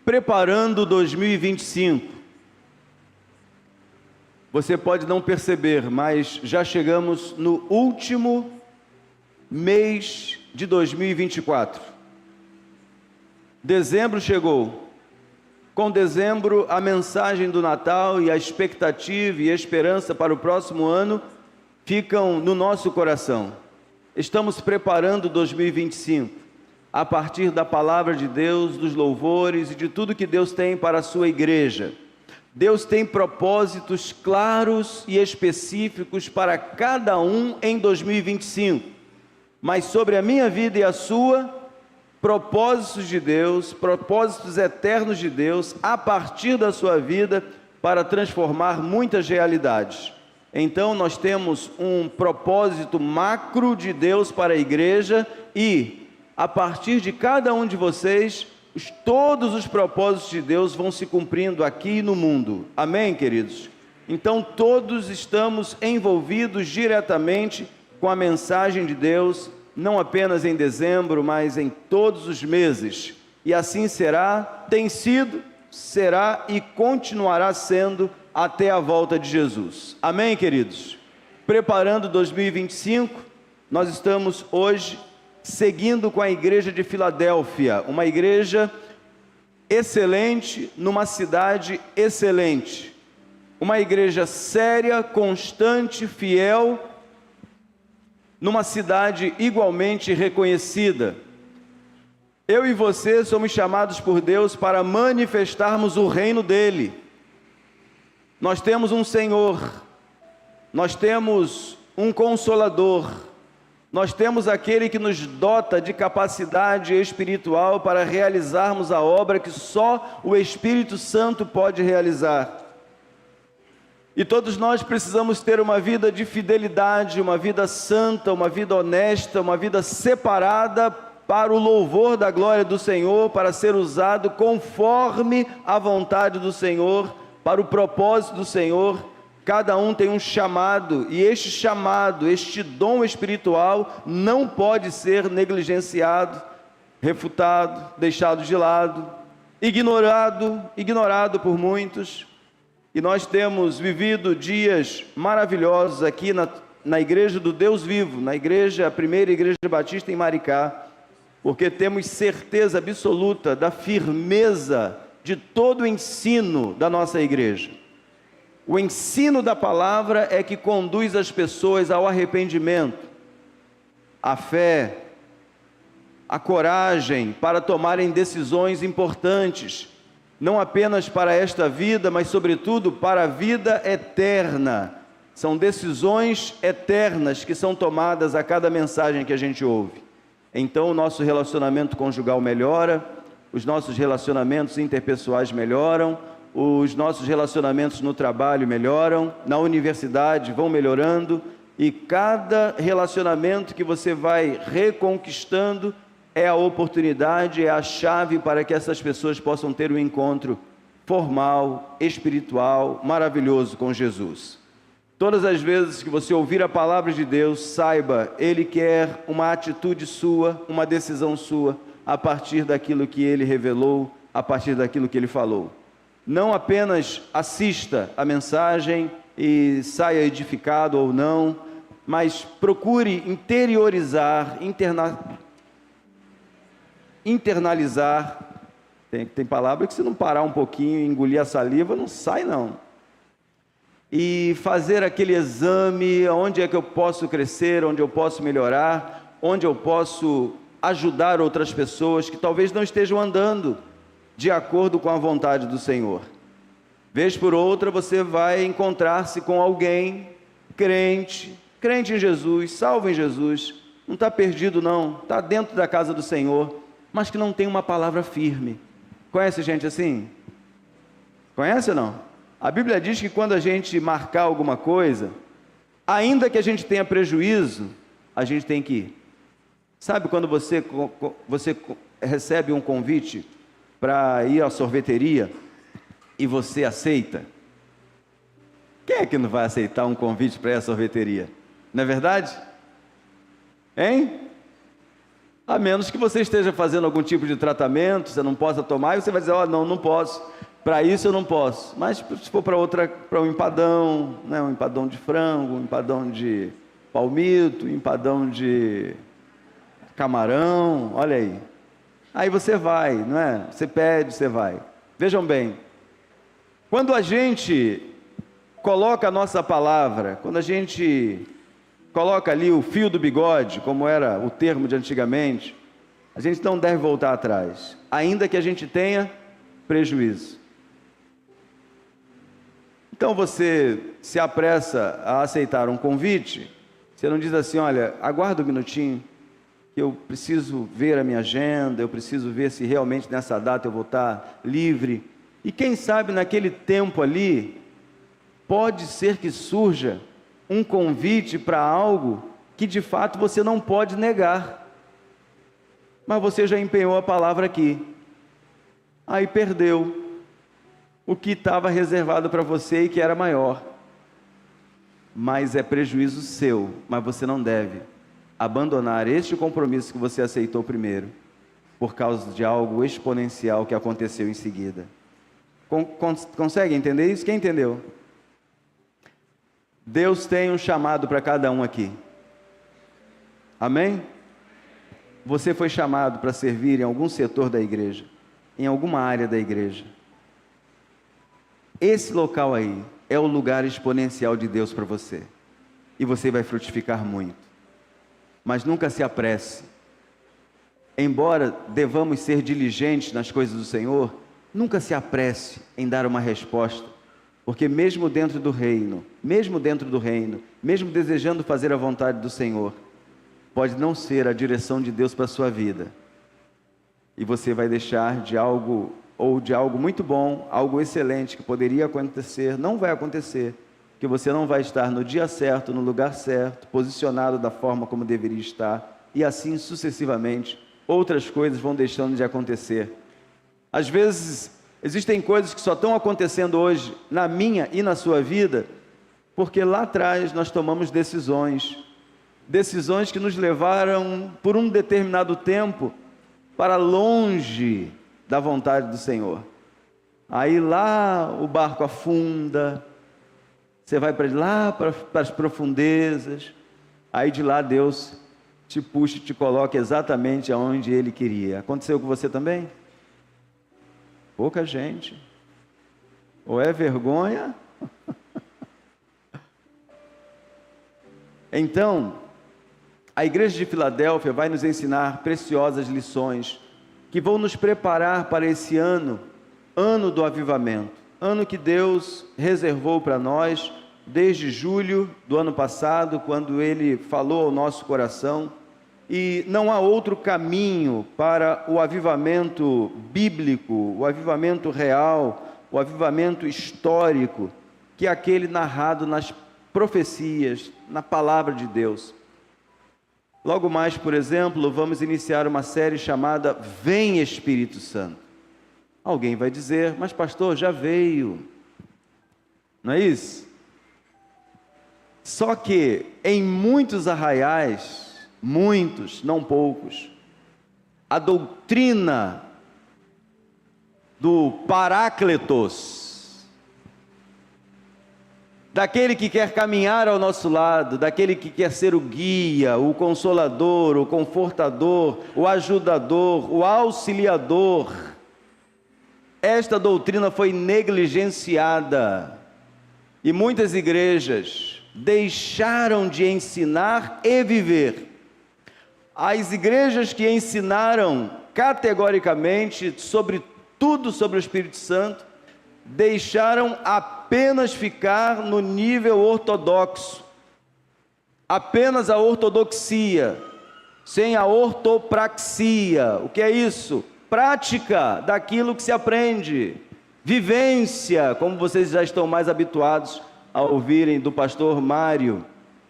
Preparando 2025. Você pode não perceber, mas já chegamos no último mês de 2024. Dezembro chegou. Com dezembro, a mensagem do Natal e a expectativa e a esperança para o próximo ano ficam no nosso coração. Estamos preparando 2025. A partir da palavra de Deus, dos louvores e de tudo que Deus tem para a sua igreja. Deus tem propósitos claros e específicos para cada um em 2025. Mas sobre a minha vida e a sua, propósitos de Deus, propósitos eternos de Deus, a partir da sua vida, para transformar muitas realidades. Então nós temos um propósito macro de Deus para a igreja e a partir de cada um de vocês, todos os propósitos de Deus vão se cumprindo aqui no mundo. Amém, queridos? Então, todos estamos envolvidos diretamente com a mensagem de Deus, não apenas em dezembro, mas em todos os meses. E assim será, tem sido, será e continuará sendo até a volta de Jesus. Amém, queridos? Preparando 2025, nós estamos hoje seguindo com a igreja de Filadélfia, uma igreja excelente, numa cidade excelente, uma igreja séria, constante, fiel, numa cidade igualmente reconhecida. Eu e você somos chamados por Deus para manifestarmos o reino dele. Nós temos um Senhor, nós temos um Consolador, nós temos aquele que nos dota de capacidade espiritual para realizarmos a obra que só o Espírito Santo pode realizar. E todos nós precisamos ter uma vida de fidelidade, uma vida santa, uma vida honesta, uma vida separada para o louvor da glória do Senhor, para ser usado conforme a vontade do Senhor, para o propósito do Senhor. Cada um tem um chamado, e este chamado, este dom espiritual não pode ser negligenciado, refutado, deixado de lado, ignorado por muitos. E nós temos vivido dias maravilhosos aqui na Igreja do Deus Vivo, a primeira Igreja Batista em Maricá, porque temos certeza absoluta da firmeza de todo o ensino da nossa igreja. O ensino da palavra é que conduz as pessoas ao arrependimento, à fé, à coragem para tomarem decisões importantes, não apenas para esta vida, mas sobretudo para a vida eterna. São decisões eternas que são tomadas a cada mensagem que a gente ouve. Então o nosso relacionamento conjugal melhora, os nossos relacionamentos interpessoais melhoram, os nossos relacionamentos no trabalho melhoram, na universidade vão melhorando, e cada relacionamento que você vai reconquistando é a oportunidade, é a chave para que essas pessoas possam ter um encontro formal, espiritual, maravilhoso com Jesus. Todas as vezes que você ouvir a palavra de Deus, saiba, Ele quer uma atitude sua, uma decisão sua, a partir daquilo que Ele revelou, a partir daquilo que Ele falou. Não apenas assista a mensagem e saia edificado ou não, mas procure interiorizar, internalizar. Tem palavra que se não parar um pouquinho e engolir a saliva, não sai não. E fazer aquele exame, onde é que eu posso crescer, onde eu posso melhorar, onde eu posso ajudar outras pessoas que talvez não estejam andando de acordo com a vontade do Senhor. Vez por outra você vai encontrar-se com alguém crente em Jesus, salvo em Jesus, não está perdido não, está dentro da casa do Senhor, mas que não tem uma palavra firme. Conhece gente assim? Conhece ou não? A Bíblia diz que quando a gente marcar alguma coisa, ainda que a gente tenha prejuízo, a gente tem que ir. Sabe quando você recebe um convite para ir à sorveteria e você aceita? Quem é que não vai aceitar um convite para ir à sorveteria? Não é verdade? Hein? A menos que você esteja fazendo algum tipo de tratamento, você não possa tomar, e você vai dizer, não posso, para isso eu não posso. Mas se for para um empadão, né, um empadão de frango, um empadão de palmito, um empadão de camarão, olha aí. Aí você vai, não é? Você pede, você vai. Vejam bem, quando a gente coloca a nossa palavra, quando a gente coloca ali o fio do bigode, como era o termo de antigamente, a gente não deve voltar atrás, ainda que a gente tenha prejuízo. Então você se apressa a aceitar um convite, você não diz assim, olha, aguarda um minutinho, eu preciso ver a minha agenda, eu preciso ver se realmente nessa data eu vou estar livre. E quem sabe naquele tempo ali, pode ser que surja um convite para algo que de fato você não pode negar. Mas você já empenhou a palavra aqui. Aí perdeu o que estava reservado para você e que era maior. Mas é prejuízo seu, mas você não deve abandonar este compromisso que você aceitou primeiro, por causa de algo exponencial que aconteceu em seguida. Consegue entender isso? Quem entendeu? Deus tem um chamado para cada um aqui. Amém? Você foi chamado para servir em algum setor da igreja, em alguma área da igreja. Esse local aí é o lugar exponencial de Deus para você. E você vai frutificar muito. Mas nunca se apresse. Embora devamos ser diligentes nas coisas do Senhor, nunca se apresse em dar uma resposta. Porque mesmo dentro do reino, mesmo desejando fazer a vontade do Senhor, pode não ser a direção de Deus para a sua vida. E você vai deixar de algo muito bom, algo excelente que poderia acontecer, não vai acontecer, que você não vai estar no dia certo, no lugar certo, posicionado da forma como deveria estar, e assim sucessivamente, outras coisas vão deixando de acontecer. Às vezes, existem coisas que só estão acontecendo hoje, na minha e na sua vida, porque lá atrás nós tomamos decisões que nos levaram, por um determinado tempo, para longe da vontade do Senhor. Aí lá o barco afunda, você vai para lá, para as profundezas, aí de lá Deus te puxa e te coloca exatamente aonde Ele queria. Aconteceu com você também? Pouca gente. Ou é vergonha? Então, a igreja de Filadélfia vai nos ensinar preciosas lições que vão nos preparar para esse ano do avivamento. Ano que Deus reservou para nós desde julho do ano passado, quando Ele falou ao nosso coração. E não há outro caminho para o avivamento bíblico, o avivamento real, o avivamento histórico, que aquele narrado nas profecias, na palavra de Deus. Logo mais, por exemplo, vamos iniciar uma série chamada Vem Espírito Santo. Alguém vai dizer, mas pastor, já veio. Não é isso? Só que em muitos arraiais, muitos, não poucos, a doutrina do Parácletos, daquele que quer caminhar ao nosso lado, daquele que quer ser o guia, o consolador, o confortador, o ajudador, o auxiliador, esta doutrina foi negligenciada e muitas igrejas deixaram de ensinar e viver. As igrejas que ensinaram categoricamente sobre tudo sobre o Espírito Santo, deixaram apenas ficar no nível ortodoxo, apenas a ortodoxia, sem a ortopraxia. O que é isso? Prática daquilo que se aprende, vivência, como vocês já estão mais habituados a ouvirem do pastor Mário.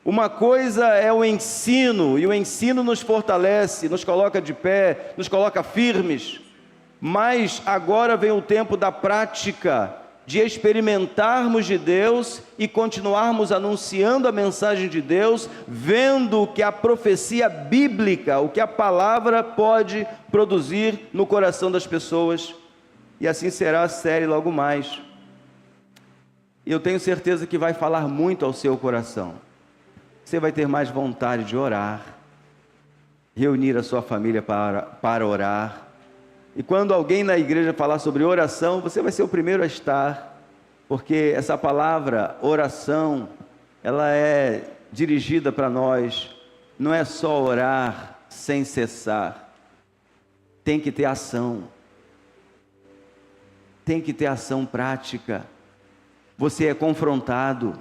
Uma coisa é o ensino, e o ensino nos fortalece, nos coloca de pé, nos coloca firmes, mas agora vem o tempo da prática, de experimentarmos de Deus e continuarmos anunciando a mensagem de Deus, vendo o que a profecia bíblica, o que a palavra pode produzir no coração das pessoas. E assim será a série logo mais. E eu tenho certeza que vai falar muito ao seu coração. Você vai ter mais vontade de orar, reunir a sua família para orar. E quando alguém na igreja falar sobre oração, você vai ser o primeiro a estar, porque essa palavra oração, ela é dirigida para nós, não é só orar sem cessar, tem que ter ação, tem que ter ação prática. Você é confrontado,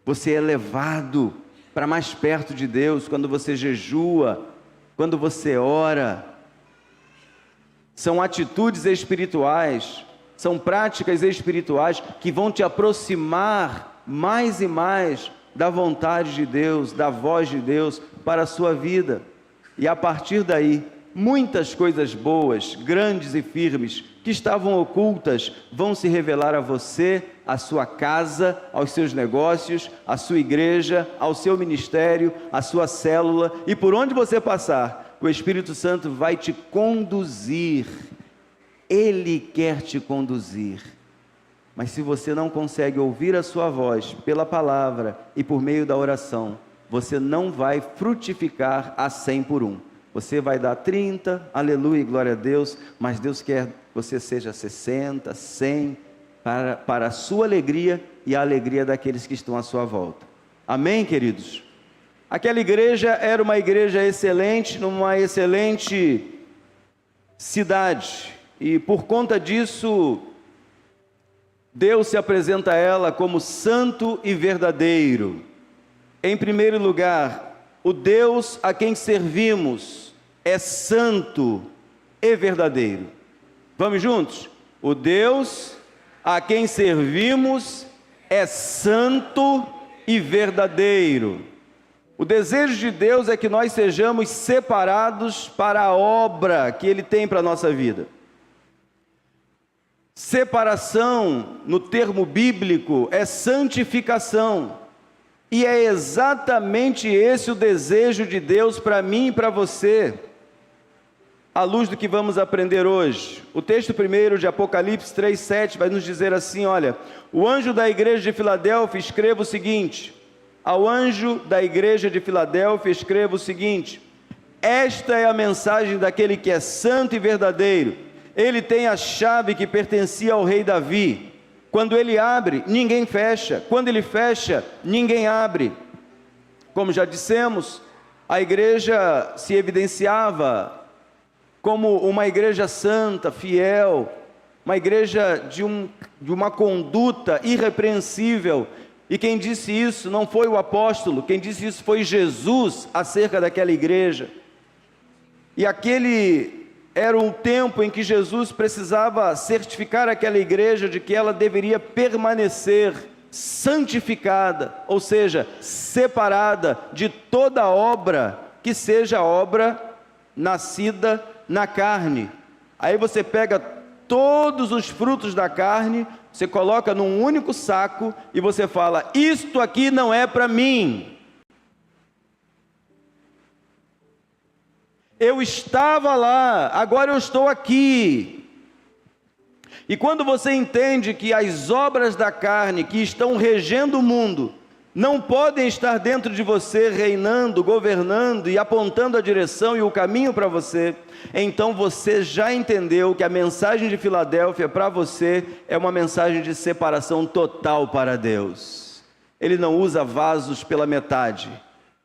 você é levado para mais perto de Deus quando você jejua, quando você ora. São atitudes espirituais, são práticas espirituais que vão te aproximar mais e mais da vontade de Deus, da voz de Deus para a sua vida. E a partir daí, muitas coisas boas, grandes e firmes, que estavam ocultas, vão se revelar a você, à sua casa, aos seus negócios, à sua igreja, ao seu ministério, à sua célula, e por onde você passar, o Espírito Santo vai te conduzir. Ele quer te conduzir. Mas se você não consegue ouvir a sua voz pela palavra e por meio da oração, você não vai frutificar a 100 por 1. Você vai dar 30, aleluia, glória a Deus, mas Deus quer que você seja 60, 100, para a sua alegria e a alegria daqueles que estão à sua volta. Amém, queridos? Aquela igreja era uma igreja excelente, numa excelente cidade, e por conta disso, Deus se apresenta a ela como santo e verdadeiro. Em primeiro lugar, o Deus a quem servimos é santo e verdadeiro. Vamos juntos? O Deus a quem servimos é santo e verdadeiro. O desejo de Deus é que nós sejamos separados para a obra que Ele tem para a nossa vida. Separação, no termo bíblico, é santificação. E é exatamente esse o desejo de Deus para mim e para você, à luz do que vamos aprender hoje. O texto primeiro de Apocalipse 3:7 vai nos dizer assim, olha: o anjo da igreja de Filadélfia escreva o seguinte: ao anjo da igreja de Filadélfia escreva o seguinte: esta é a mensagem daquele que é santo e verdadeiro. Ele tem a chave que pertencia ao rei Davi. Quando ele abre, ninguém fecha. Quando ele fecha, ninguém abre. Como já dissemos, a igreja se evidenciava como uma igreja santa, fiel, uma igreja de uma conduta irrepreensível. E quem disse isso não foi o apóstolo, quem disse isso foi Jesus acerca daquela igreja. E aquele era um tempo em que Jesus precisava certificar aquela igreja de que ela deveria permanecer santificada, ou seja, separada de toda obra que seja obra nascida na carne. Aí você pega todos os frutos da carne, você coloca num único saco e você fala: isto aqui não é para mim. Eu estava lá, agora eu estou aqui. E quando você entende que as obras da carne que estão regendo o mundo não podem estar dentro de você, reinando, governando e apontando a direção e o caminho para você, então você já entendeu que a mensagem de Filadélfia para você é uma mensagem de separação total para Deus. Ele não usa vasos pela metade,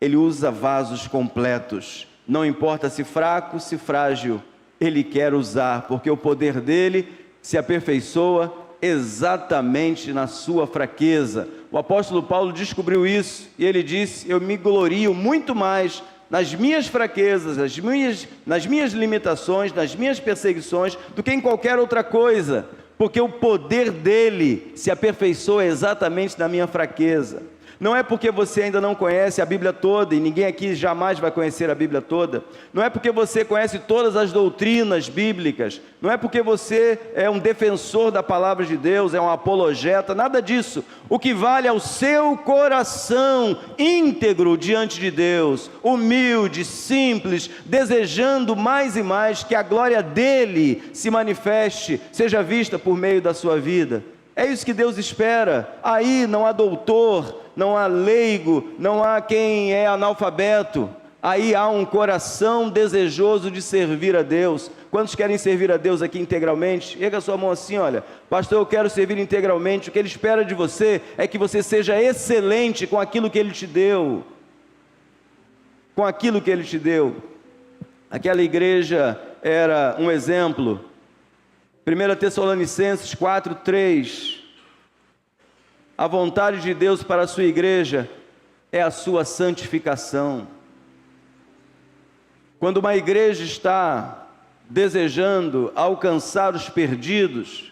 ele usa vasos completos. Não importa se fraco, se frágil, Ele quer usar, porque o poder dele se aperfeiçoa exatamente na sua fraqueza. O apóstolo Paulo descobriu isso, e ele disse: eu me glorio muito mais nas minhas fraquezas, nas minhas limitações, nas minhas perseguições, do que em qualquer outra coisa, porque o poder dele se aperfeiçoa exatamente na minha fraqueza. Não é porque você ainda não conhece a Bíblia toda, e ninguém aqui jamais vai conhecer a Bíblia toda. Não é porque você conhece todas as doutrinas bíblicas. Não é porque você é um defensor da palavra de Deus, é um apologeta, nada disso. O que vale é o seu coração íntegro diante de Deus, humilde, simples, desejando mais e mais que a glória dele se manifeste, seja vista por meio da sua vida. É isso que Deus espera. Aí não há doutor, não há leigo, não há quem é analfabeto. Aí há um coração desejoso de servir a Deus. Quantos querem servir a Deus aqui integralmente? Erga a sua mão assim, olha. Pastor, eu quero servir integralmente. O que Ele espera de você é que você seja excelente com aquilo que Ele te deu. Com aquilo que Ele te deu. Aquela igreja era um exemplo. 1 Tessalonicenses 4:3, a vontade de Deus para a sua igreja é a sua santificação. Quando uma igreja está desejando alcançar os perdidos,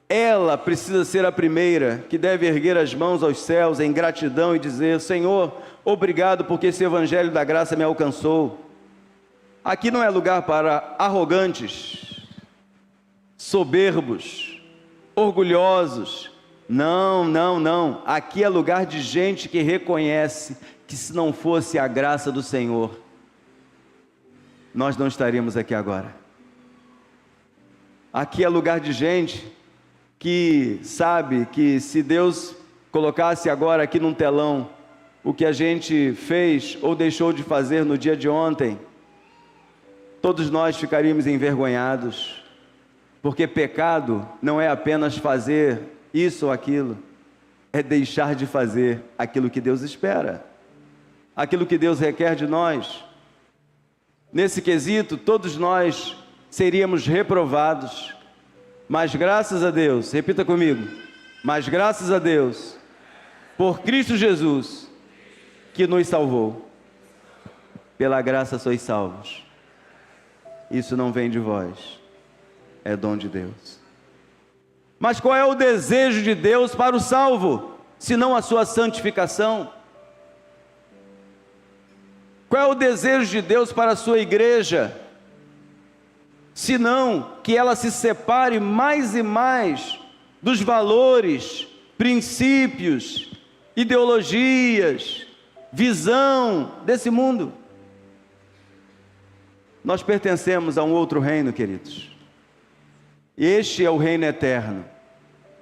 ela precisa ser a primeira que deve erguer as mãos aos céus em gratidão e dizer: Senhor, obrigado porque esse evangelho da graça me alcançou. Aqui não é lugar para arrogantes, soberbos, orgulhosos. Não, não, não. Aqui é lugar de gente que reconhece que se não fosse a graça do Senhor, nós não estaríamos aqui agora. Aqui é lugar de gente que sabe que se Deus colocasse agora aqui num telão o que a gente fez ou deixou de fazer no dia de ontem, todos nós ficaríamos envergonhados. Porque pecado não é apenas fazer isso ou aquilo, é deixar de fazer aquilo que Deus espera, aquilo que Deus requer de nós. Nesse quesito, todos nós seríamos reprovados, mas graças a Deus, repita comigo, mas graças a Deus, por Cristo Jesus, que nos salvou, pela graça sois salvos. Isso não vem de vós, é dom de Deus. Mas qual é o desejo de Deus para o salvo, senão a sua santificação? Qual é o desejo de Deus para a sua igreja, senão que ela se separe mais e mais dos valores, princípios, ideologias, visão desse mundo? Nós pertencemos a um outro reino, queridos. Este é o reino eterno,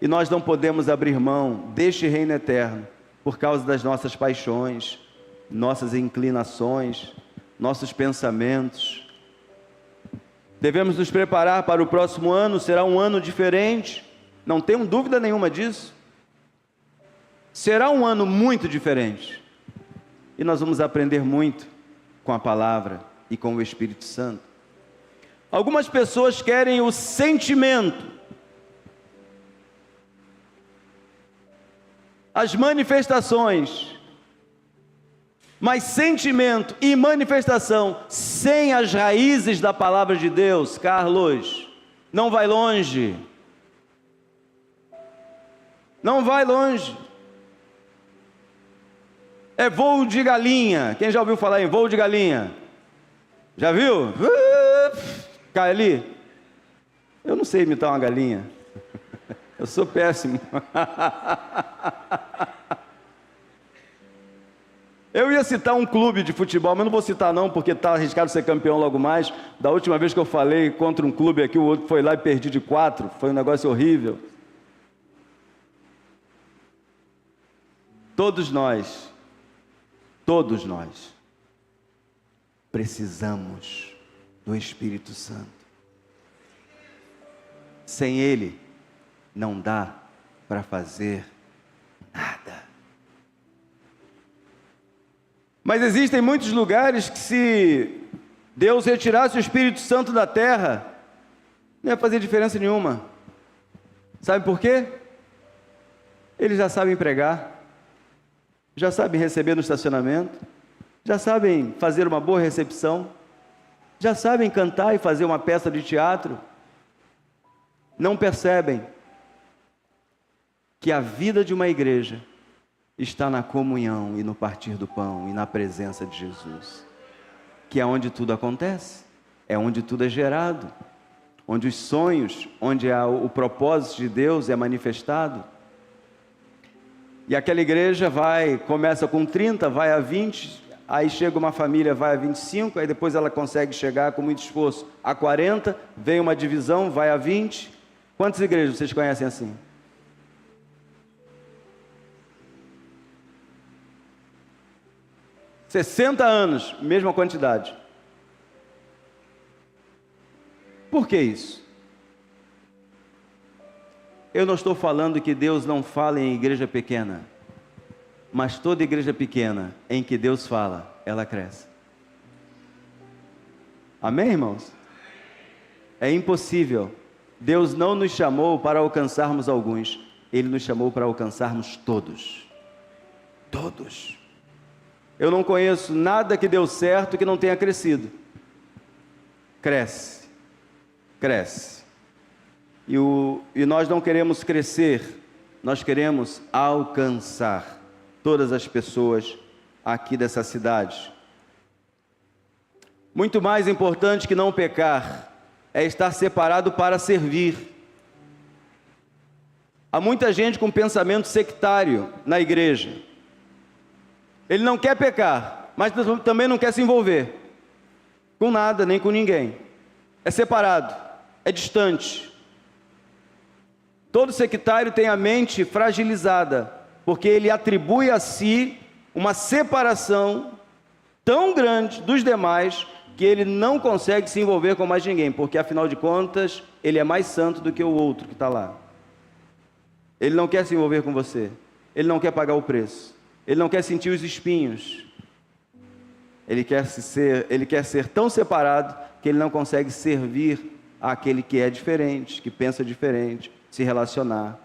e nós não podemos abrir mão deste reino eterno, por causa das nossas paixões, nossas inclinações, nossos pensamentos. Devemos nos preparar para o próximo ano, será um ano diferente, não tenho dúvida nenhuma disso. Será um ano muito diferente, e nós vamos aprender muito com a palavra e com o Espírito Santo. Algumas pessoas querem o sentimento, as manifestações, mas sentimento e manifestação sem as raízes da palavra de Deus, Carlos, não vai longe. Não vai longe. É voo de galinha. Quem já ouviu falar em voo de galinha? Já viu? Cai ali. Eu não sei imitar uma galinha. Eu sou péssimo. Eu ia citar um clube de futebol, mas não vou citar não, porque está arriscado ser campeão logo mais. Da última vez que eu falei contra um clube aqui, o outro foi lá e perdi de 4. Foi um negócio horrível. Todos nós precisamos do Espírito Santo. Sem Ele, não dá para fazer nada. Mas existem muitos lugares que, se Deus retirasse o Espírito Santo da terra, não ia fazer diferença nenhuma. Sabe por quê? Eles já sabem pregar, já sabem receber no estacionamento, já sabem fazer uma boa recepção, já sabem cantar e fazer uma peça de teatro. Não percebem que a vida de uma igreja está na comunhão e no partir do pão e na presença de Jesus, que é onde tudo acontece, é onde tudo é gerado, onde os sonhos, onde o propósito de Deus é manifestado. E aquela igreja começa com 30, vai a 20, aí chega uma família, vai a 25, aí depois ela consegue chegar com muito esforço a 40, vem uma divisão, vai a 20. Quantas igrejas vocês conhecem assim? ...60 anos, mesma quantidade. Por que isso? Eu não estou falando que Deus não fala em igreja pequena, mas toda igreja pequena em que Deus fala, ela cresce. Amém, irmãos? É impossível. Deus não nos chamou para alcançarmos alguns, Ele nos chamou para alcançarmos todos. Todos. Eu não conheço nada que deu certo que não tenha crescido. Cresce. Cresce. E nós não queremos crescer, nós queremos alcançar todas as pessoas aqui dessa cidade. Muito mais importante que não pecar é estar separado para servir. Há muita gente com pensamento sectário na igreja. Ele não quer pecar, mas também não quer se envolver com nada, nem com ninguém. É separado, é distante. Todo sectário tem a mente fragilizada, porque ele atribui a si uma separação tão grande dos demais, que ele não consegue se envolver com mais ninguém, porque afinal de contas, ele é mais santo do que o outro que está lá. Ele não quer se envolver com você, ele não quer pagar o preço, ele não quer sentir os espinhos, ele quer ser tão separado, que ele não consegue servir àquele que é diferente, que pensa diferente, se relacionar.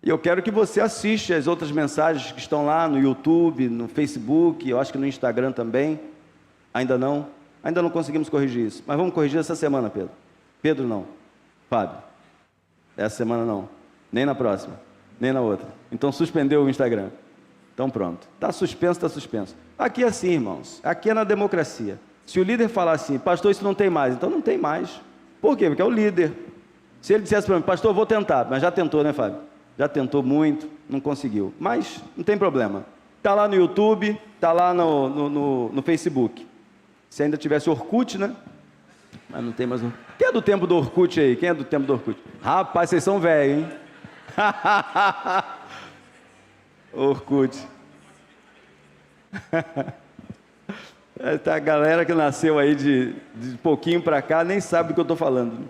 E eu quero que você assista as outras mensagens que estão lá no YouTube, no Facebook, eu acho que no Instagram também. Ainda não conseguimos corrigir isso, mas vamos corrigir essa semana, Pedro. Pedro não, Fábio. Essa semana não, nem na próxima, nem na outra. Então suspendeu o Instagram. Então pronto, está suspenso, está suspenso. Aqui é assim, irmãos, aqui é na democracia. Se o líder falar assim, pastor, isso não tem mais, então não tem mais. Por quê? Porque é o líder. Se ele dissesse para mim, pastor, eu vou tentar, mas já tentou, né, Fábio? Já tentou muito, não conseguiu, mas não tem problema. Está lá no YouTube, está lá no Facebook. Se ainda tivesse Orkut, né? Mas não tem mais Orkut. Quem é do tempo do Orkut aí? Quem é do tempo do Orkut? Rapaz, vocês são velhos, hein? Orkut. A galera que nasceu aí de pouquinho para cá nem sabe do que eu estou falando.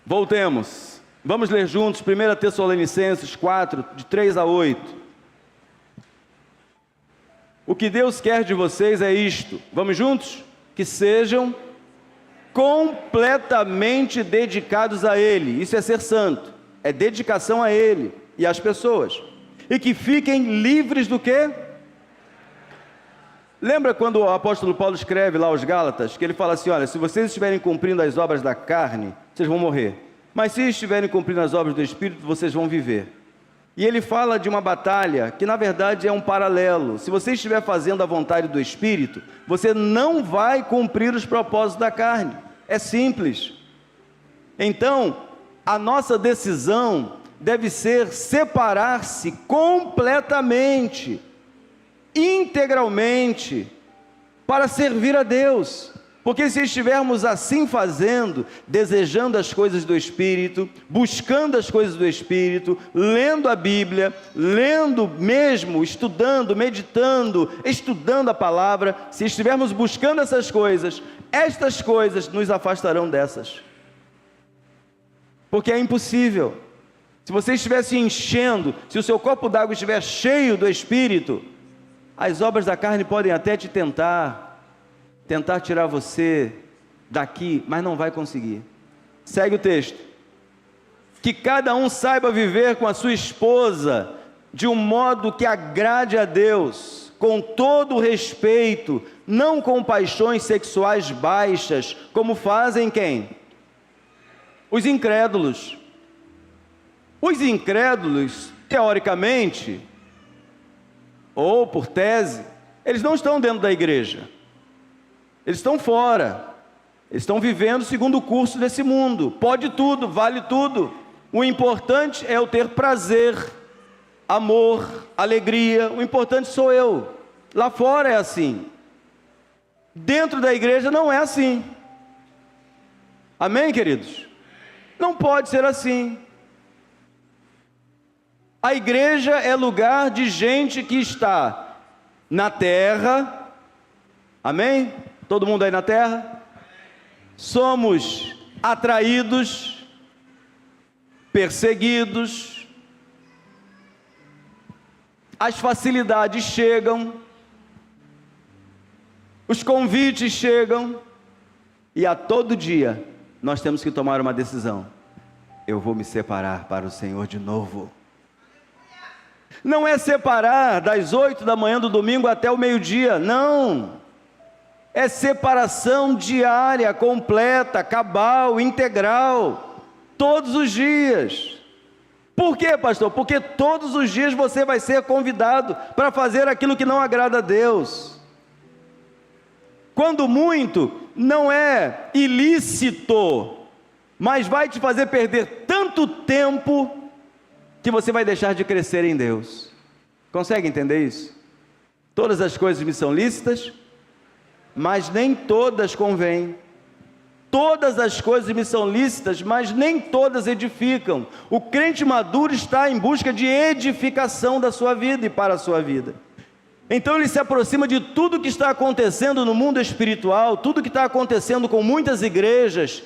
Voltemos. Vamos ler juntos 1 Tessalonicenses 4, de 3 a 8. O que Deus quer de vocês é isto. Vamos juntos? Que sejam completamente dedicados a Ele. Isso é ser santo. É dedicação a Ele e às pessoas. E que fiquem livres do quê? Lembra quando o apóstolo Paulo escreve lá aos Gálatas, que ele fala assim, olha, se vocês estiverem cumprindo as obras da carne, vocês vão morrer. Mas se estiverem cumprindo as obras do Espírito, vocês vão viver. E ele fala de uma batalha que na verdade é um paralelo. Se você estiver fazendo a vontade do Espírito, você não vai cumprir os propósitos da carne. É simples. Então, a nossa decisão deve ser separar-se completamente, integralmente, para servir a Deus. Porque se estivermos assim fazendo, desejando as coisas do Espírito, buscando as coisas do Espírito, lendo a Bíblia, lendo mesmo, estudando, meditando, estudando a palavra, se estivermos buscando essas coisas, estas coisas nos afastarão dessas. Porque é impossível. Se você estiver se enchendo, se o seu copo d'água estiver cheio do Espírito, as obras da carne podem até te tentar tirar você daqui, mas não vai conseguir. Segue o texto. Que cada um saiba viver com a sua esposa de um modo que agrade a Deus, com todo o respeito, não com paixões sexuais baixas, como fazem quem? Os incrédulos. Os incrédulos teoricamente, ou por tese, eles não estão dentro da igreja. Eles estão fora. Eles estão vivendo segundo o curso desse mundo. Pode tudo, vale tudo. O importante é eu ter prazer, amor, alegria. O importante sou eu. Lá fora é assim. Dentro da igreja não é assim. Amém, queridos? Não pode ser assim. A igreja é lugar de gente que está na terra. Amém? Todo mundo aí na terra? Somos atraídos, perseguidos, as facilidades chegam, os convites chegam, e a todo dia nós temos que tomar uma decisão: eu vou me separar para o Senhor de novo. Não é separar das 8 da manhã do domingo até o meio-dia, não. É separação diária, completa, cabal, integral, todos os dias. Por quê, pastor? Porque todos os dias você vai ser convidado para fazer aquilo que não agrada a Deus. Quando muito, não é ilícito, mas vai te fazer perder tanto tempo que você vai deixar de crescer em Deus. Consegue entender isso? Todas as coisas me são lícitas, mas nem todas convêm. Todas as coisas me são lícitas, mas nem todas edificam. O crente maduro está em busca de edificação da sua vida e para a sua vida. Então ele se aproxima de tudo que está acontecendo no mundo espiritual, tudo que está acontecendo com muitas igrejas.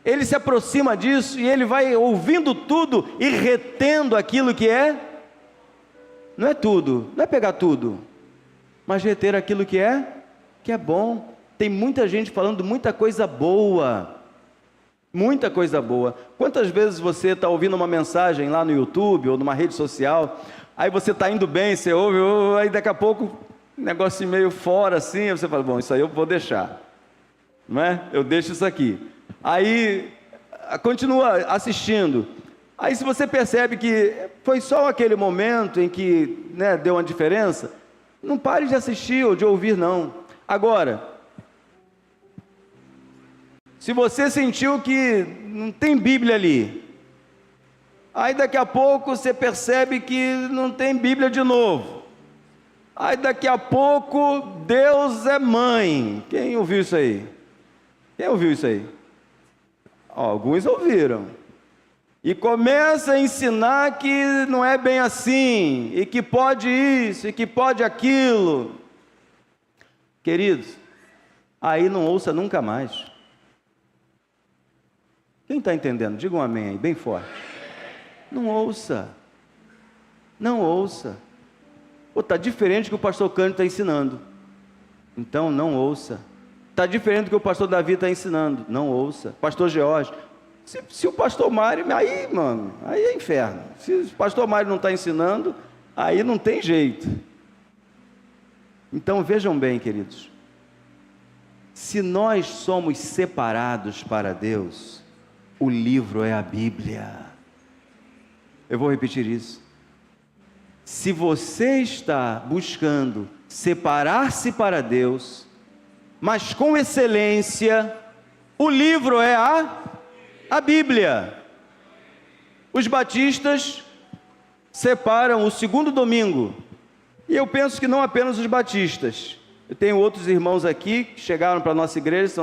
Ele se aproxima disso e ele vai ouvindo tudo e retendo aquilo que é. Não é tudo, não é pegar tudo, mas reter aquilo que é bom. Tem muita gente falando muita coisa boa, muita coisa boa. Quantas vezes você está ouvindo uma mensagem lá no YouTube ou numa rede social, aí você está indo bem, você ouve, aí daqui a pouco, um negócio meio fora assim, aí você fala, bom, isso aí eu vou deixar, não é? Eu deixo isso aqui. Aí, continua assistindo. Aí se você percebe que foi só aquele momento em que, né, deu uma diferença, não pare de assistir ou de ouvir, não. Agora, se você sentiu que não tem Bíblia ali, aí daqui a pouco você percebe que não tem Bíblia de novo, aí daqui a pouco Deus é mãe. Quem ouviu isso aí? Quem ouviu isso aí? Alguns ouviram. E começa a ensinar que não é bem assim, e que pode isso, e que pode aquilo. Queridos, aí não ouça nunca mais. Quem está entendendo? Diga um amém aí, bem forte. Não ouça. Não ouça. Está diferente do que o pastor Cândido está ensinando. Então não ouça. Está diferente do que o pastor Davi está ensinando. Não ouça. Pastor George. Se o pastor Mário, aí, mano, aí é inferno. Se o pastor Mário não está ensinando, aí não tem jeito. Então vejam bem, queridos, se nós somos separados para Deus, o livro é a Bíblia. Eu vou repetir isso. Se você está buscando separar-se para Deus, mas com excelência, o livro é a Bíblia. Os batistas separam o segundo domingo. E eu penso que não apenas os batistas. Eu tenho outros irmãos aqui que chegaram para a nossa igreja,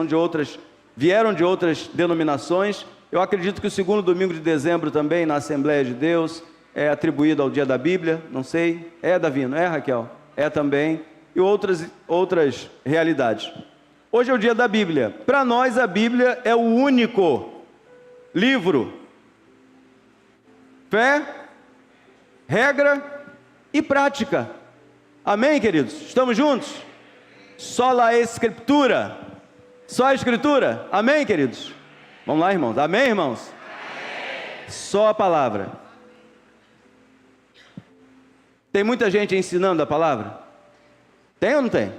vieram de outras denominações. Eu acredito que o segundo domingo de dezembro também, na Assembleia de Deus, é atribuído ao dia da Bíblia, não sei. É, Davi, não é, Raquel? É também. E outras realidades. Hoje é o dia da Bíblia. Para nós, a Bíblia é o único livro. Fé, regra e prática. Amém, queridos? Estamos juntos? Só a Escritura. Só a Escritura. Amém, queridos? Vamos lá, irmãos. Amém, irmãos? Amém. Só a palavra. Tem muita gente ensinando a palavra? Tem ou não tem?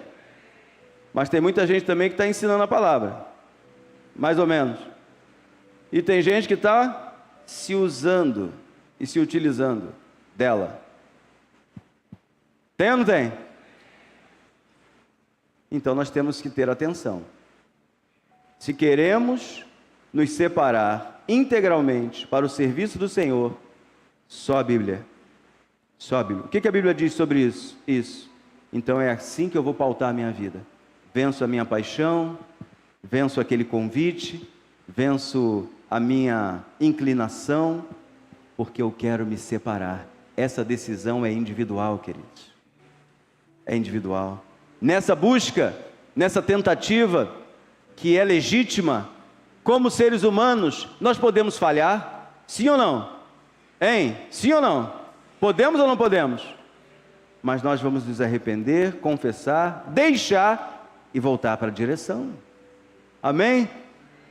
Mas tem muita gente também que está ensinando a palavra. Mais ou menos. E tem gente que está se usando e se utilizando. dela. Tem ou não tem? Então nós temos que ter atenção. Se queremos nos separar integralmente para o serviço do Senhor, só a Bíblia. Só a Bíblia. O que a Bíblia diz sobre isso? Isso. Então é assim que eu vou pautar a minha vida. Venço a minha paixão, venço aquele convite, venço a minha inclinação, porque eu quero me separar. Essa decisão é individual, queridos. É individual. Nessa busca, nessa tentativa, que é legítima, como seres humanos, nós podemos falhar? Sim ou não? Hein? Sim ou não? Podemos ou não podemos? Mas nós vamos nos arrepender, confessar, deixar e voltar para a direção. Amém?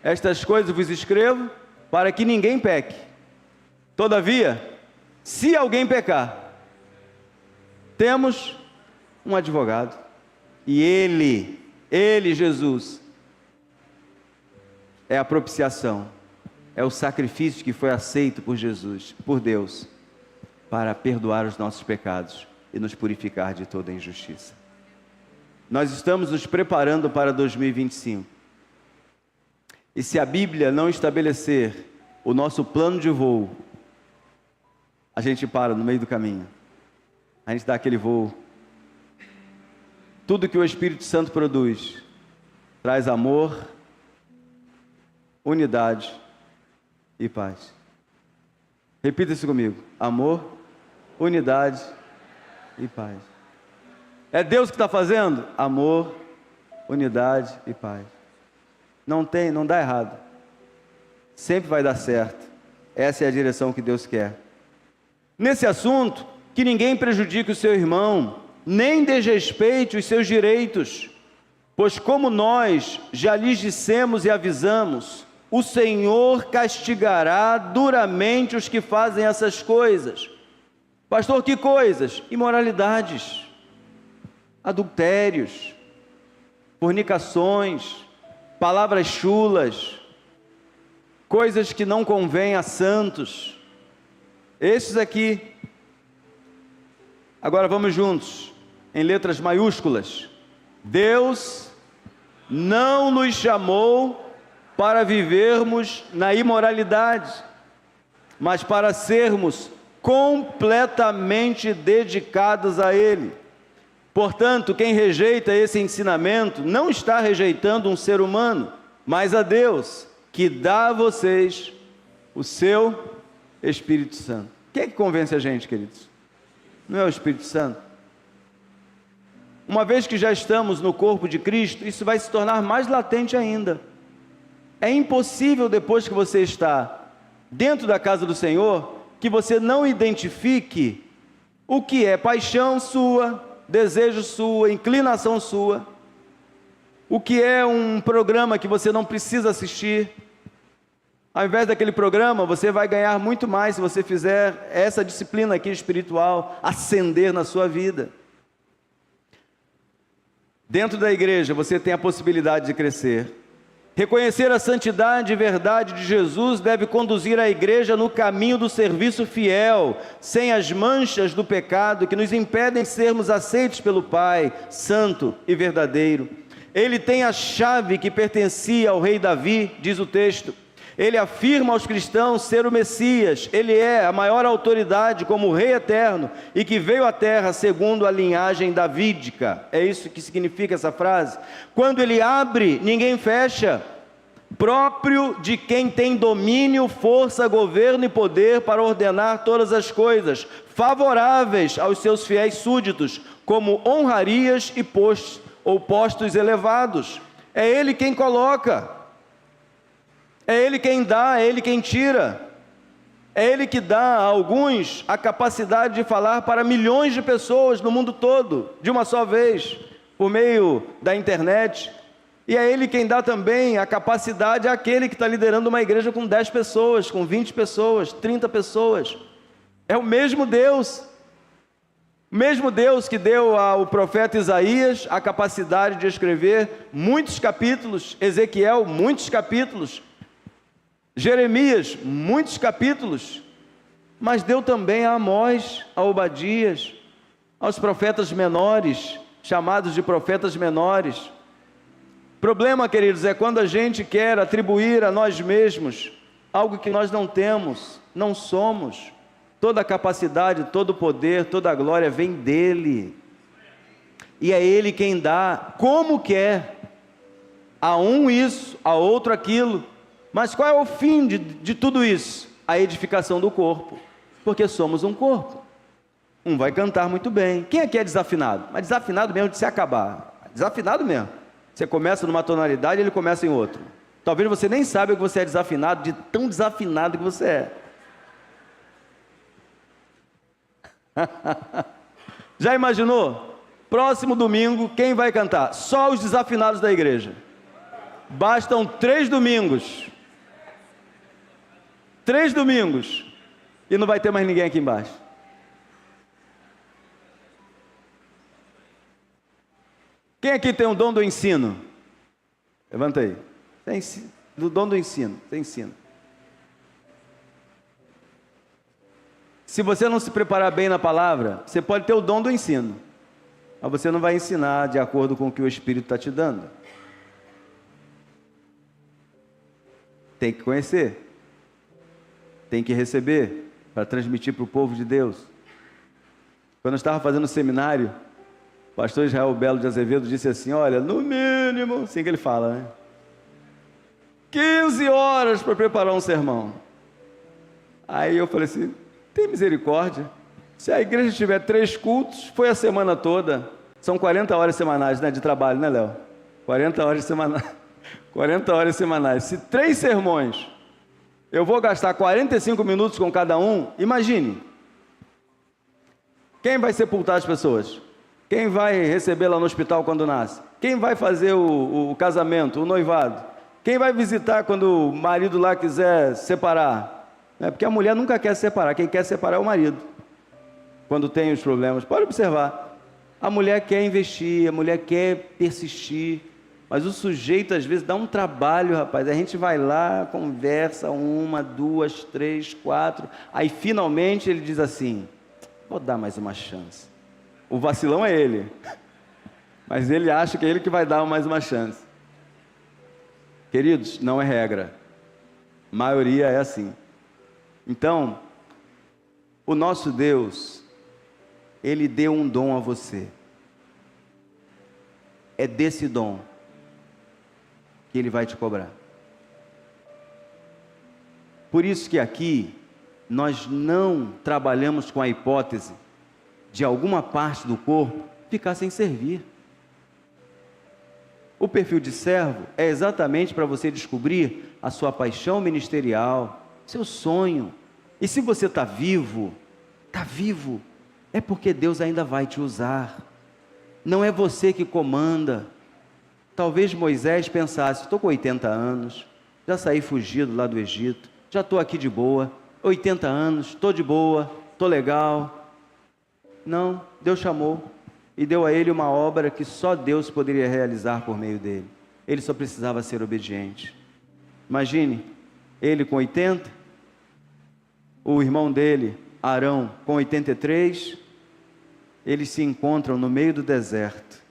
Estas coisas vos escrevo para que ninguém peque. Todavia, se alguém pecar, temos um advogado. E Ele, Jesus, é a propiciação, é o sacrifício que foi aceito por Jesus, por Deus, para perdoar os nossos pecados e nos purificar de toda injustiça. Nós estamos nos preparando para 2025. E se a Bíblia não estabelecer o nosso plano de voo, a gente para no meio do caminho. A gente dá aquele voo. Tudo que o Espírito Santo produz traz amor, unidade e paz. Repita isso comigo: amor, unidade e paz. É Deus que está fazendo? Amor, unidade e paz. Não dá errado. Sempre vai dar certo. Essa é a direção que Deus quer. Nesse assunto, que ninguém prejudique o seu irmão, nem desrespeite os seus direitos, pois como nós já lhes dissemos e avisamos, o Senhor castigará duramente os que fazem essas coisas. Pastor, que coisas? Imoralidades, adultérios, fornicações, palavras chulas, coisas que não convêm a santos. Esses aqui. Agora vamos juntos, em letras maiúsculas. Deus não nos chamou para vivermos na imoralidade, mas para sermos completamente dedicados a Ele. Portanto, quem rejeita esse ensinamento não está rejeitando um ser humano, mas a Deus, que dá a vocês o seu Espírito Santo. Quem é que convence a gente, queridos? Não é o Espírito Santo? Uma vez que já estamos no corpo de Cristo, isso vai se tornar mais latente ainda. É impossível, depois que você está dentro da casa do Senhor, que você não identifique o que é paixão sua, desejo sua, inclinação sua, o que é um programa que você não precisa assistir. Ao invés daquele programa, você vai ganhar muito mais se você fizer essa disciplina aqui espiritual ascender na sua vida. Dentro da igreja, você tem a possibilidade de crescer. Reconhecer a santidade e verdade de Jesus deve conduzir a igreja no caminho do serviço fiel, sem as manchas do pecado que nos impedem sermos aceitos pelo Pai, santo e verdadeiro. Ele tem a chave que pertencia ao rei Davi, diz o texto. Ele afirma aos cristãos ser o Messias. Ele é a maior autoridade como Rei eterno e que veio à terra segundo a linhagem davídica. É isso que significa essa frase. Quando ele abre, ninguém fecha. Próprio de quem tem domínio, força, governo e poder para ordenar todas as coisas, favoráveis aos seus fiéis súditos, como honrarias e postos elevados. É ele quem coloca. É Ele quem dá, é Ele quem tira. É Ele que dá a alguns a capacidade de falar para milhões de pessoas no mundo todo, de uma só vez, por meio da internet. E é Ele quem dá também a capacidade àquele que está liderando uma igreja com 10 pessoas, com 20 pessoas, 30 pessoas. É o mesmo Deus. O mesmo Deus que deu ao profeta Isaías a capacidade de escrever muitos capítulos, Ezequiel, muitos capítulos, Jeremias, muitos capítulos, mas deu também a Amós, a Obadias, aos profetas menores, chamados de profetas menores. O problema, queridos, é quando a gente quer atribuir a nós mesmos algo que nós não temos, não somos. Toda a capacidade, todo o poder, toda a glória vem dele. E é ele quem dá, como quer. A um isso, a outro aquilo. Mas qual é o fim de tudo isso? A edificação do corpo. Porque somos um corpo. Um vai cantar muito bem. Quem aqui é desafinado? Mas desafinado mesmo de se acabar. Desafinado mesmo. Você começa numa tonalidade, ele começa em outra. Talvez você nem saiba que você é desafinado, de tão desafinado que você é. Já imaginou? Próximo domingo, quem vai cantar? Só os desafinados da igreja. Bastam 3 domingos. 3 domingos. E não vai ter mais ninguém aqui embaixo. Quem aqui tem o dom do ensino? Levanta aí. Do dom do ensino. Tem ensino. Se você não se preparar bem na palavra, você pode ter o dom do ensino, mas você não vai ensinar de acordo com o que o Espírito está te dando. Tem que conhecer, tem que receber, para transmitir para o povo de Deus. Quando eu estava fazendo o seminário, o pastor Israel Belo de Azevedo disse assim, olha, no mínimo, assim que ele fala, né? 15 horas para preparar um sermão. Aí eu falei assim, tem misericórdia. Se a igreja tiver 3 cultos, foi a semana toda. São 40 horas semanais, né, de trabalho, né, Léo? 40 horas semanais. 40 horas semanais. Se 3 sermões, eu vou gastar 45 minutos com cada um, imagine. Quem vai sepultar as pessoas? Quem vai recebê-la no hospital quando nasce? Quem vai fazer o casamento, o noivado? Quem vai visitar quando o marido lá quiser separar? É porque a mulher nunca quer se separar, quem quer separar é o marido, quando tem os problemas. Pode observar, a mulher quer investir, a mulher quer persistir, mas o sujeito às vezes dá um trabalho, rapaz. A gente vai lá, conversa 1, 2, 3, 4, aí finalmente ele diz assim, vou dar mais uma chance. O vacilão é ele, mas ele acha que é ele que vai dar mais uma chance. Queridos, não é regra, a maioria é assim. Então, o nosso Deus, Ele deu um dom a você. É desse dom que Ele vai te cobrar. Por isso que aqui, nós não trabalhamos com a hipótese de alguma parte do corpo ficar sem servir. O perfil de servo é exatamente para você descobrir a sua paixão ministerial, seu sonho. E se você está vivo, é porque Deus ainda vai te usar. Não é você que comanda. Talvez Moisés pensasse, estou com 80 anos, já saí fugido lá do Egito, já estou aqui de boa, 80 anos, estou de boa, estou legal. Não, Deus chamou e deu a ele uma obra que só Deus poderia realizar por meio dele. Ele só precisava ser obediente. Imagine, ele com 80, o irmão dele, Arão, com 83, eles se encontram no meio do deserto.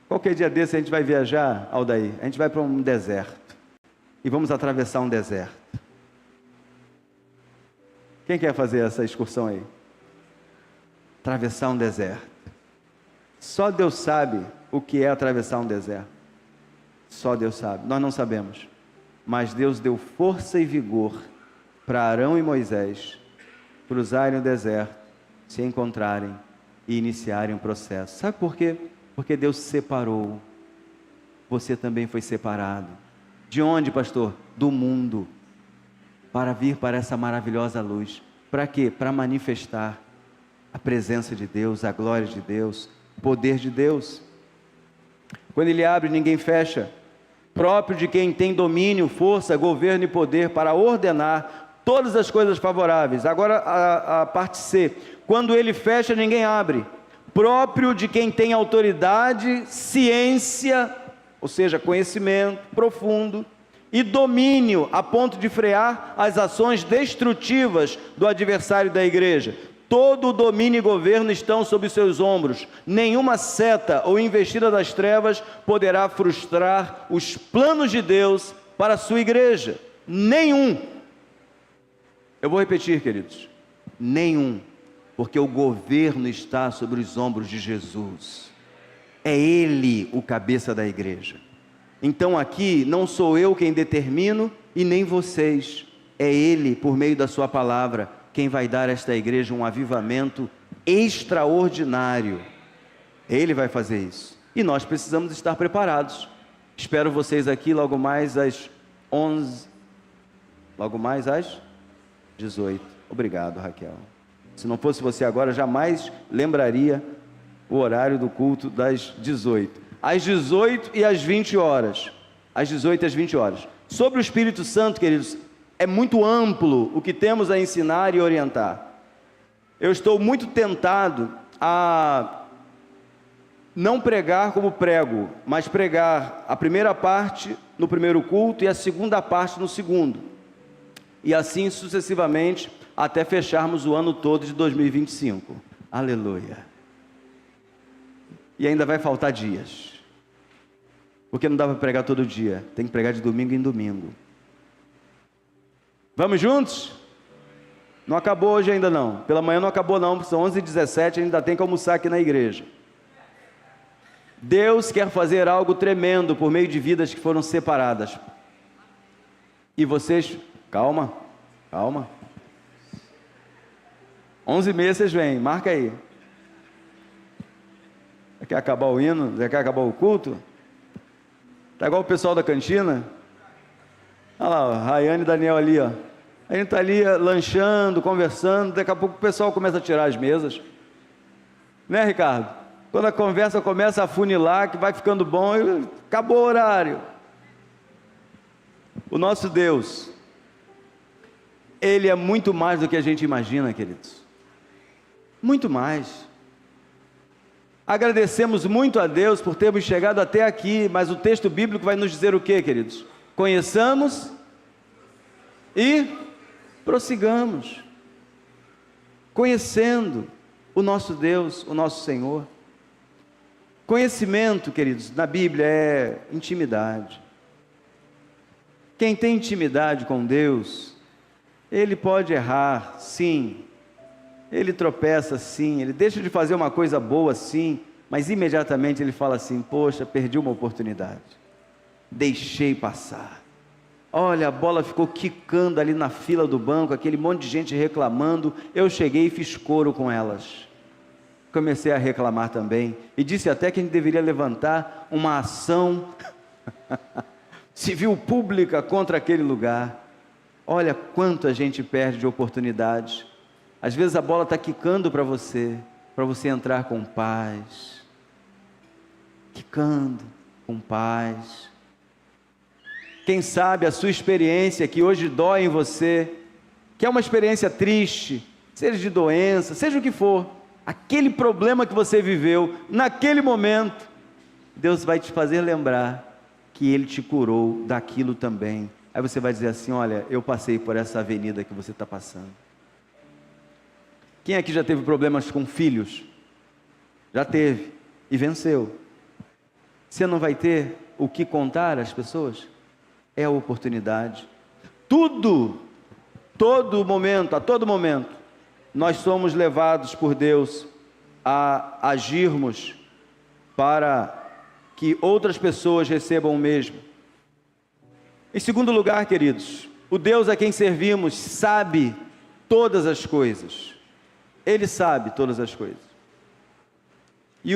Qualquer dia desse a gente vai viajar, Aldair, a gente vai para um deserto e vamos atravessar um deserto. Quem quer fazer essa excursão aí? Atravessar um deserto. Só Deus sabe o que é atravessar um deserto. Só Deus sabe, nós não sabemos. Mas Deus deu força e vigor para Arão e Moisés cruzarem o deserto, se encontrarem e iniciarem um processo. Sabe por quê? Porque Deus separou. Você também foi separado. De onde, pastor? Do mundo. Para vir para essa maravilhosa luz. Para quê? Para manifestar a presença de Deus, a glória de Deus, o poder de Deus. Quando Ele abre, ninguém fecha. Próprio de quem tem domínio, força, governo e poder para ordenar todas as coisas favoráveis. Agora a parte C. Quando Ele fecha, ninguém abre. Próprio de quem tem autoridade, ciência, ou seja, conhecimento profundo, e domínio a ponto de frear as ações destrutivas do adversário da igreja. Todo o domínio e governo estão sob os seus ombros. Nenhuma seta ou investida das trevas poderá frustrar os planos de Deus para a sua igreja. Nenhum. Eu vou repetir, queridos. Nenhum. Porque o governo está sobre os ombros de Jesus. É Ele o cabeça da igreja. Então aqui não sou eu quem determino e nem vocês. É Ele, por meio da sua palavra, quem vai dar a esta igreja um avivamento extraordinário. Ele vai fazer isso. E nós precisamos estar preparados. Espero vocês aqui logo mais às 11. Logo mais às 18. Obrigado, Raquel. Se não fosse você agora, jamais lembraria o horário do culto das 18. Às 18 e às 20 horas. Às 18 e às 20 horas. Sobre o Espírito Santo, queridos, é muito amplo o que temos a ensinar e orientar. Eu estou muito tentado a não pregar como prego, mas pregar a primeira parte no primeiro culto e a segunda parte no segundo. E assim sucessivamente, até fecharmos o ano todo de 2025. Aleluia. E ainda vai faltar dias. Porque não dá para pregar todo dia. Tem que pregar de domingo em domingo. Vamos juntos? Não acabou hoje ainda não. Pela manhã não acabou não. São 11h17, ainda tem que almoçar aqui na igreja. Deus quer fazer algo tremendo por meio de vidas que foram separadas. E vocês... Calma. 11h30 vocês vêm, marca aí. Já quer acabar o hino? Já quer acabar o culto? Tá igual o pessoal da cantina? Olha lá, ó, Rayane e Daniel ali, ó. A gente tá ali lanchando, conversando, daqui a pouco o pessoal começa a tirar as mesas. Né, Ricardo? Quando a conversa começa a funilar, que vai ficando bom, acabou o horário. O nosso Deus, Ele é muito mais do que a gente imagina, queridos. Muito mais. Agradecemos muito a Deus por termos chegado até aqui, mas o texto bíblico vai nos dizer o que, queridos? Conheçamos e prossigamos. Conhecendo o nosso Deus, o nosso Senhor. Conhecimento, queridos, na Bíblia é intimidade. Quem tem intimidade com Deus, ele pode errar, sim. Ele tropeça, sim. Ele deixa de fazer uma coisa boa, sim. Mas imediatamente ele fala assim: poxa, perdi uma oportunidade. Deixei passar. Olha, a bola ficou quicando ali na fila do banco, aquele monte de gente reclamando. Eu cheguei e fiz coro com elas. Comecei a reclamar também. E disse até que a gente deveria levantar uma ação civil pública contra aquele lugar. Olha quanto a gente perde de oportunidades. Às vezes a bola está quicando para você entrar com paz. Quicando com paz. Quem sabe a sua experiência que hoje dói em você, que é uma experiência triste, seja de doença, seja o que for, aquele problema que você viveu, naquele momento, Deus vai te fazer lembrar que Ele te curou daquilo também. Aí você vai dizer assim: olha, eu passei por essa avenida que você está passando. Quem aqui já teve problemas com filhos? Já teve e venceu. Você não vai ter o que contar às pessoas? É a oportunidade. Todo momento, a todo momento, nós somos levados por Deus a agirmos para que outras pessoas recebam o mesmo. Em segundo lugar, queridos, o Deus a quem servimos sabe todas as coisas. Ele sabe todas as coisas. E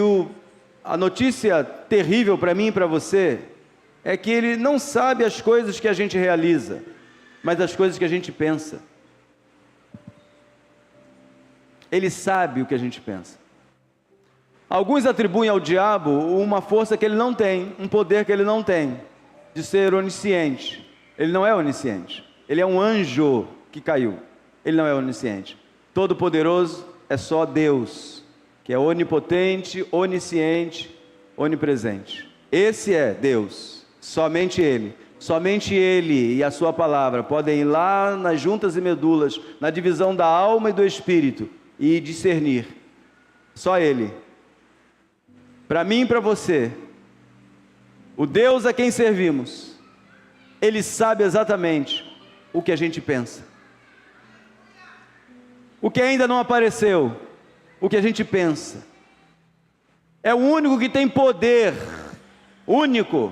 a notícia terrível para mim e para você é que Ele não sabe as coisas que a gente realiza, mas as coisas que a gente pensa. Ele sabe o que a gente pensa. Alguns atribuem ao diabo uma força que ele não tem, um poder que ele não tem, de ser onisciente. Ele não é onisciente. Ele é um anjo que caiu. Ele não é onisciente. Todo-poderoso é só Deus, que é onipotente, onisciente, onipresente. Esse é Deus, somente Ele. Somente Ele e a sua palavra podem ir lá nas juntas e medulas, na divisão da alma e do espírito, e discernir. Só Ele. Para mim e para você, o Deus a quem servimos, Ele sabe exatamente o que a gente pensa. O que ainda não apareceu, o que a gente pensa. É o único que tem poder, único,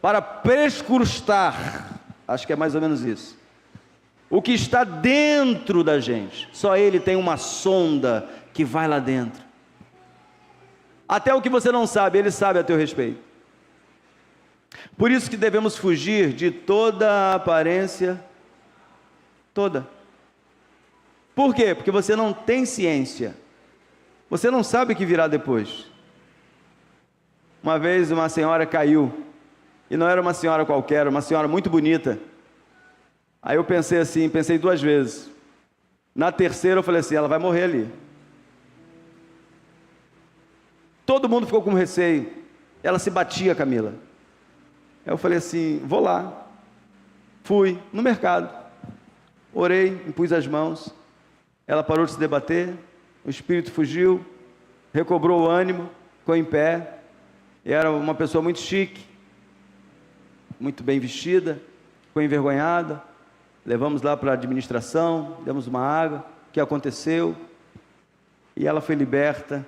para perscrutar, acho que é mais ou menos isso, o que está dentro da gente. Só Ele tem uma sonda que vai lá dentro. Até o que você não sabe, Ele sabe a teu respeito. Por isso que devemos fugir de toda aparência, toda. Por quê? Porque você não tem ciência, você não sabe o que virá depois. Uma vez uma senhora caiu, e não era uma senhora qualquer, era uma senhora muito bonita. Aí eu pensei assim, pensei 2 vezes. Na terceira eu falei assim, ela vai morrer ali. Todo mundo ficou com receio. Ela se batia, Camila. Aí eu falei assim, vou lá. Fui no mercado, orei, impus as mãos. Ela parou de se debater, o espírito fugiu, recobrou o ânimo, ficou em pé. Era uma pessoa muito chique, muito bem vestida, ficou envergonhada. Levamos lá para a administração, demos uma água, o que aconteceu? E ela foi liberta.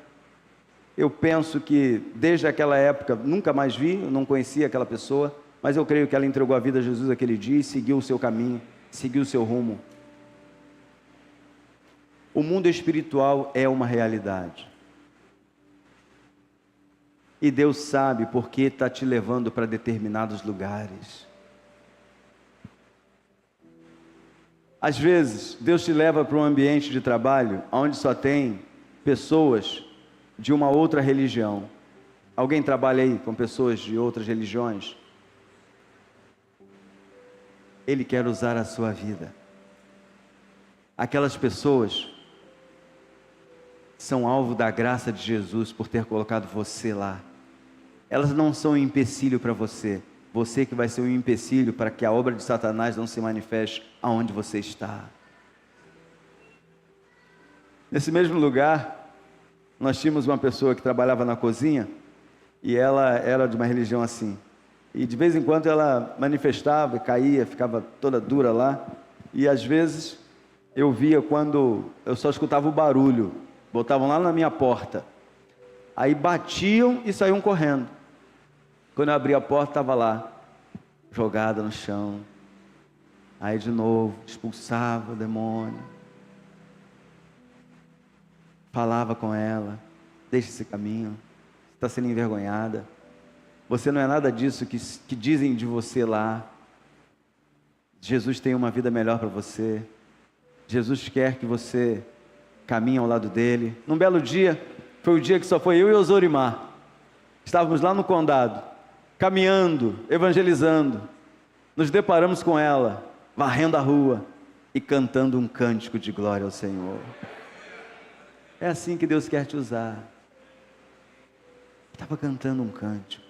Eu penso que desde aquela época, nunca mais vi, eu não conhecia aquela pessoa, mas eu creio que ela entregou a vida a Jesus aquele dia e seguiu o seu caminho, seguiu o seu rumo. O mundo espiritual é uma realidade. E Deus sabe porque está te levando para determinados lugares. Às vezes, Deus te leva para um ambiente de trabalho onde só tem pessoas de uma outra religião. Alguém trabalha aí com pessoas de outras religiões? Ele quer usar a sua vida. Aquelas pessoas são alvo da graça de Jesus por ter colocado você lá. Elas não são um empecilho para você. Você que vai ser um empecilho para que a obra de Satanás não se manifeste aonde você está. Nesse mesmo lugar, nós tínhamos uma pessoa que trabalhava na cozinha, e ela era de uma religião assim. E de vez em quando ela manifestava, caía, ficava toda dura lá. E às vezes eu via quando eu só escutava o barulho. Botavam lá na minha porta. Aí batiam e saíam correndo. Quando eu abri a porta, estava lá, jogada no chão. Aí de novo, expulsava o demônio. Falava com ela, deixa esse caminho, você está sendo envergonhada. Você não é nada disso que dizem de você lá. Jesus tem uma vida melhor para você. Jesus quer que você caminhe ao lado dele. Num belo dia, foi o dia que só foi eu e o Zorimar. Estávamos lá no condado, caminhando, evangelizando. Nos deparamos com ela, varrendo a rua e cantando um cântico de glória ao Senhor. É assim que Deus quer te usar. Estava cantando um cântico.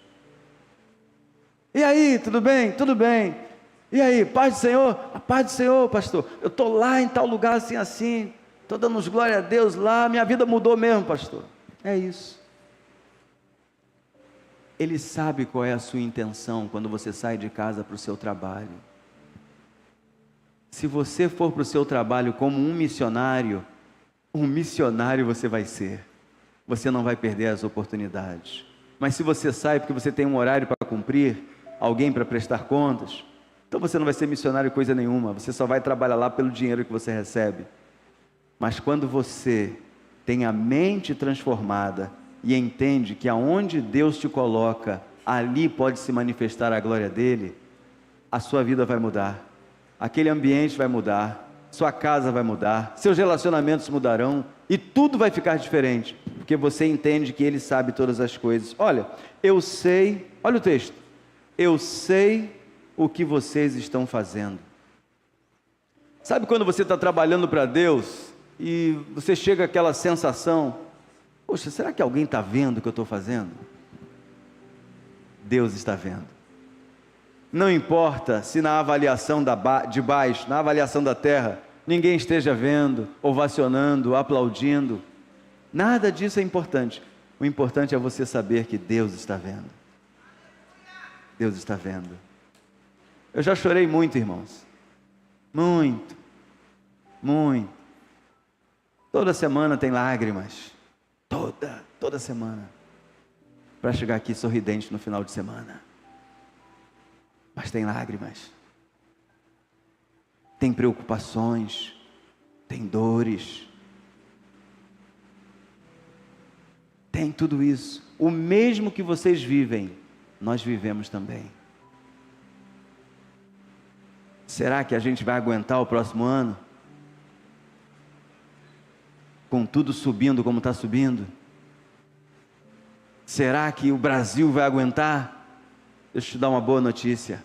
E aí, tudo bem? Tudo bem. E aí, paz do Senhor? A paz do Senhor, pastor. Eu estou lá em tal lugar assim, assim. Estou dando glória a Deus lá. Minha vida mudou mesmo, pastor. É isso. Ele sabe qual é a sua intenção quando você sai de casa para o seu trabalho. Se você for para o seu trabalho como um missionário você vai ser. Você não vai perder as oportunidades. Mas se você sai porque você tem um horário para cumprir, alguém para prestar contas, então você não vai ser missionário coisa nenhuma. Você só vai trabalhar lá pelo dinheiro que você recebe. Mas quando você tem a mente transformada e entende que aonde Deus te coloca, ali pode se manifestar a glória dele, a sua vida vai mudar. Aquele ambiente vai mudar. Sua casa vai mudar, seus relacionamentos mudarão e tudo vai ficar diferente, porque você entende que Ele sabe todas as coisas. Olha, eu sei, olha o texto, eu sei o que vocês estão fazendo. Sabe quando você está trabalhando para Deus e você chega àquela sensação, poxa, será que alguém está vendo o que eu estou fazendo? Deus está vendo. Não importa se na avaliação de baixo, na avaliação da terra, ninguém esteja vendo, ovacionando, aplaudindo. Nada disso é importante. O importante é você saber que Deus está vendo. Deus está vendo. Eu já chorei muito, irmãos. Muito. Muito. Toda semana tem lágrimas. Toda semana. Para chegar aqui sorridente no final de semana. Mas tem lágrimas. Tem preocupações. Tem dores. Tem tudo isso. O mesmo que vocês vivem, nós vivemos também. Será que a gente vai aguentar o próximo ano? Com tudo subindo como está subindo? Será que o Brasil vai aguentar? Deixa eu te dar uma boa notícia.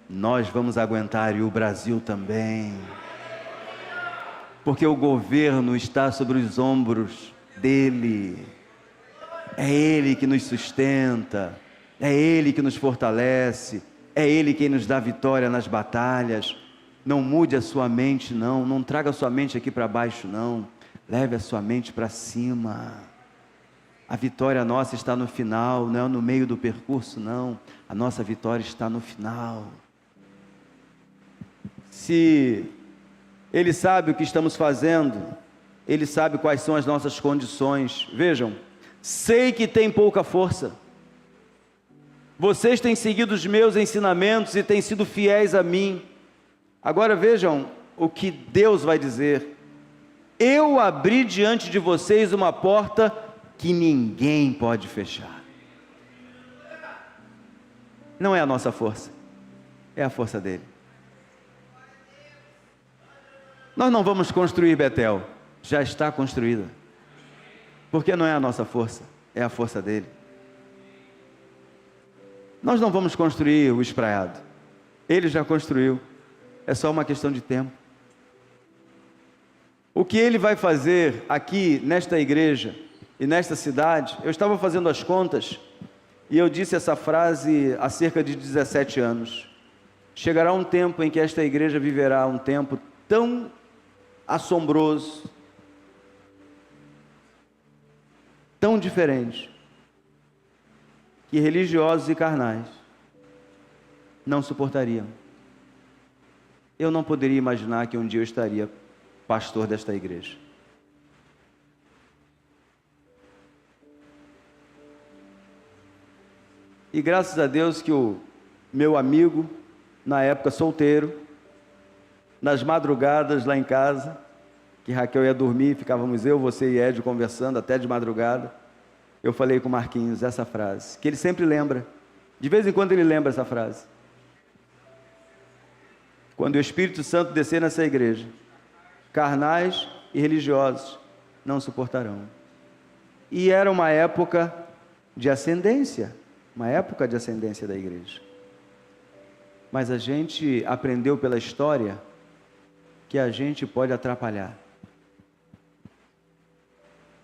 Nós vamos aguentar e o Brasil também. Porque o governo está sobre os ombros dele. É Ele que nos sustenta. É Ele que nos fortalece. É Ele quem nos dá vitória nas batalhas. Não mude a sua mente, não. Não traga a sua mente aqui para baixo, não. Leve a sua mente para cima. A vitória nossa está no final, não é no meio do percurso, não. A nossa vitória está no final. Se Ele sabe o que estamos fazendo, Ele sabe quais são as nossas condições. Vejam, sei que tem pouca força. Vocês têm seguido os meus ensinamentos e têm sido fiéis a mim. Agora vejam o que Deus vai dizer. Eu abri diante de vocês uma porta que ninguém pode fechar. Não é a nossa força, é a força dele. Nós não vamos construir Betel, já está construída. Porque não é a nossa força, é a força dele. Nós não vamos construir o espraiado, ele já construiu, é só uma questão de tempo. O que ele vai fazer aqui nesta igreja e nesta cidade, eu estava fazendo as contas e eu disse essa frase há cerca de 17 anos. Chegará um tempo em que esta igreja viverá um tempo tão assombroso, tão diferente, que religiosos e carnais não suportariam. Eu não poderia imaginar que um dia eu estaria pastor desta igreja. E graças a Deus que o meu amigo, na época solteiro, nas madrugadas lá em casa, que Raquel ia dormir, ficávamos eu, você e Ed conversando até de madrugada, eu falei com o Marquinhos essa frase, que ele sempre lembra, de vez em quando ele lembra essa frase. Quando o Espírito Santo descer nessa igreja, carnais e religiosos não suportarão. E era uma época de ascendência da igreja. Mas a gente aprendeu pela história que a gente pode atrapalhar.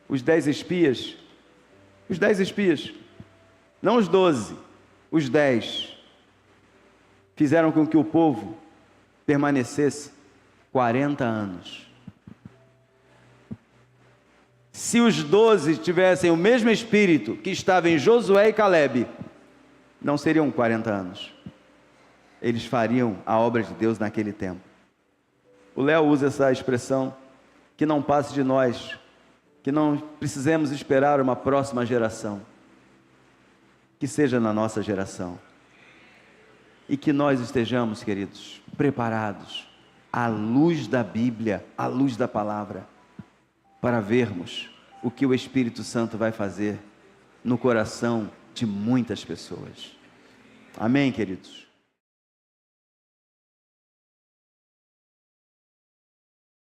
Os 10 espias, não os 12, os 10, fizeram com que o povo permanecesse 40 anos. Se os 12 tivessem o mesmo espírito que estava em Josué e Calebe, não seriam 40 anos. Eles fariam a obra de Deus naquele tempo. O Léo usa essa expressão, que não passe de nós, que não precisemos esperar uma próxima geração, que seja na nossa geração, e que nós estejamos, queridos, preparados, à luz da Bíblia, à luz da palavra, para vermos o que o Espírito Santo vai fazer no coração de muitas pessoas. Amém, queridos?